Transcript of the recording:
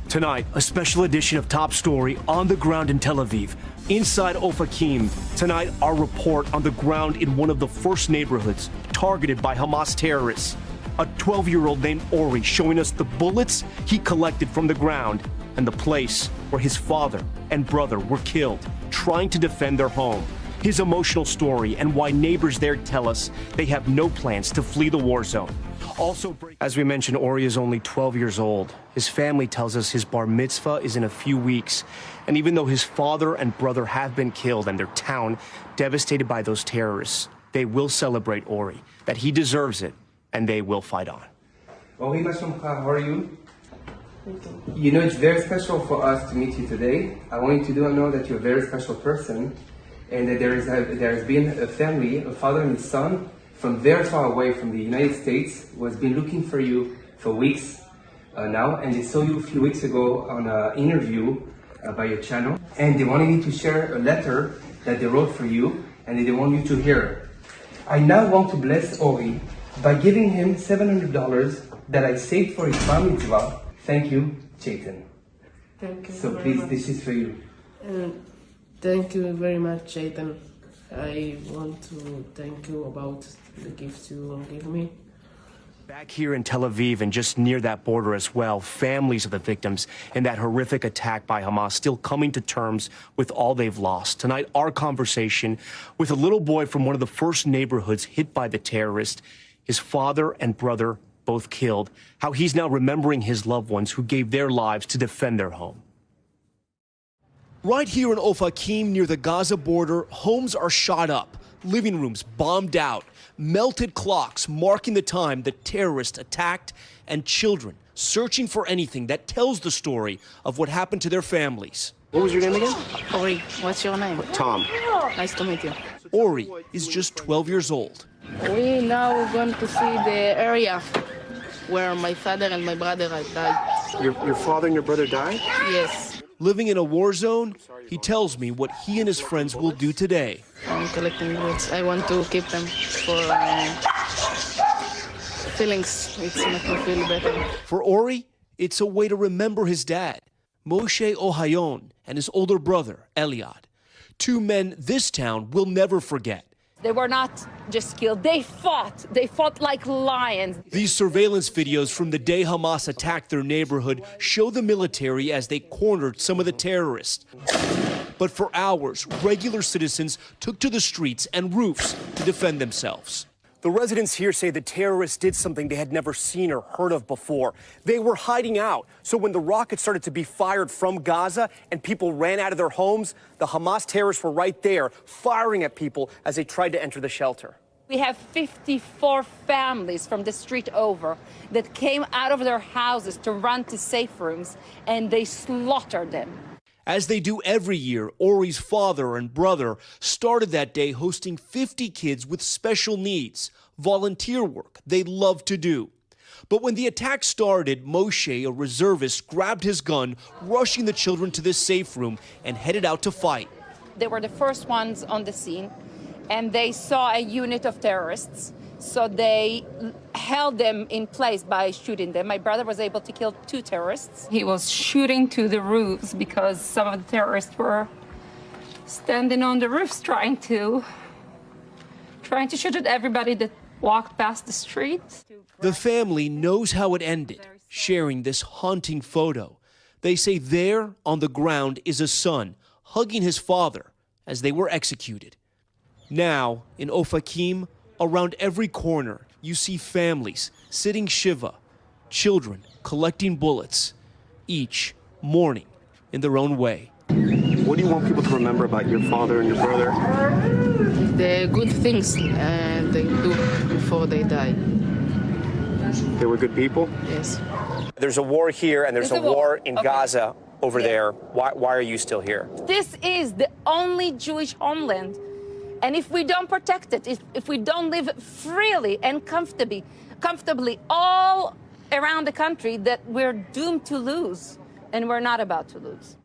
Tonight, a special edition of Top Story on the ground in Tel Aviv, inside Ofakim. Tonight, our report on the ground in one of the first neighborhoods targeted by Hamas terrorists. A 12-year-old named Ori showing us the bullets he collected from the ground and the place where his father and brother were killed trying to defend their home. His emotional story and why neighbors there tell us they have no plans to flee the war zone. Also, as we mentioned, Ori is only 12 years old. His family tells us his bar mitzvah is in a few weeks. And even though his father and brother have been killed and their town devastated by those terrorists, they will celebrate Ori, that he deserves it, and they will fight on. Ori, how are you? You know, it's very special for us to meet you today. I want you to know that you're a very special person, and that there has been a family, a father and his son, from very far away from the United States, who has been looking for you for weeks now, and they saw you a few weeks ago on an interview by your channel, and they wanted me to share a letter that they wrote for you, and they want you to hear. I now want to bless Ori by giving him $700 that I saved for his bar mitzvah. Thank you, Chayton. Thank you. So please, this is for you. Thank you very much, Chayton. I want to thank you about the gift you gave me. Back here in Tel Aviv and just near that border as well, families of the victims in that horrific attack by Hamas still coming to terms with all they've lost. Tonight, our conversation with a little boy from one of the first neighborhoods hit by the terrorists, his father and brother both killed, how he's now remembering his loved ones who gave their lives to defend their home. Right here in Ofakim, near the Gaza border, homes are shot up, living rooms bombed out, melted clocks marking the time the terrorists attacked, and children searching for anything that tells the story of what happened to their families. What was your name again? Ori, what's your name? Tom. Nice to meet you. Ori is just 12 years old. We now going to see the area where my father and my brother died. Your father and your brother died? Yes. Living in a war zone, he tells me what he and his friends will do today. I'm collecting roots. I want to keep them for feelings. It's make me feel better. For Ori, it's a way to remember his dad, Moshe Ohayon, and his older brother, Eliad. Two men this town will never forget. They were not just killed, they fought. They fought like lions. These surveillance videos from the day Hamas attacked their neighborhood show the military as they cornered some of the terrorists. But for hours, regular citizens took to the streets and roofs to defend themselves. The residents here say the terrorists did something they had never seen or heard of before. They were hiding out. So when the rockets started to be fired from Gaza and people ran out of their homes, the Hamas terrorists were right there firing at people as they tried to enter the shelter. We have 54 families from the street over that came out of their houses to run to safe rooms, and they slaughtered them. As they do every year, Ori's father and brother started that day hosting 50 kids with special needs, volunteer work they love to do. But when the attack started, Moshe, a reservist, grabbed his gun, rushing the children to this safe room and headed out to fight. They were the first ones on the scene, and they saw a unit of terrorists. So they held them in place by shooting them. My brother was able to kill 2 terrorists. He was shooting to the roofs because some of the terrorists were standing on the roofs trying to shoot at everybody that walked past the street. The family knows how it ended, sharing this haunting photo. They say there on the ground is a son hugging his father as they were executed. Now, in Ofakim, around every corner, you see families sitting shiva, children collecting bullets, each mourning in their own way. What do you want people to remember about your father and your brother? The good things they do before they die. They were good people? Yes. There's a war here and there's a war in Gaza over there. Why are you still here? This is the only Jewish homeland. And if we don't protect it, if we don't live freely and comfortably all around the country, that we're doomed to lose. And we're not about to lose.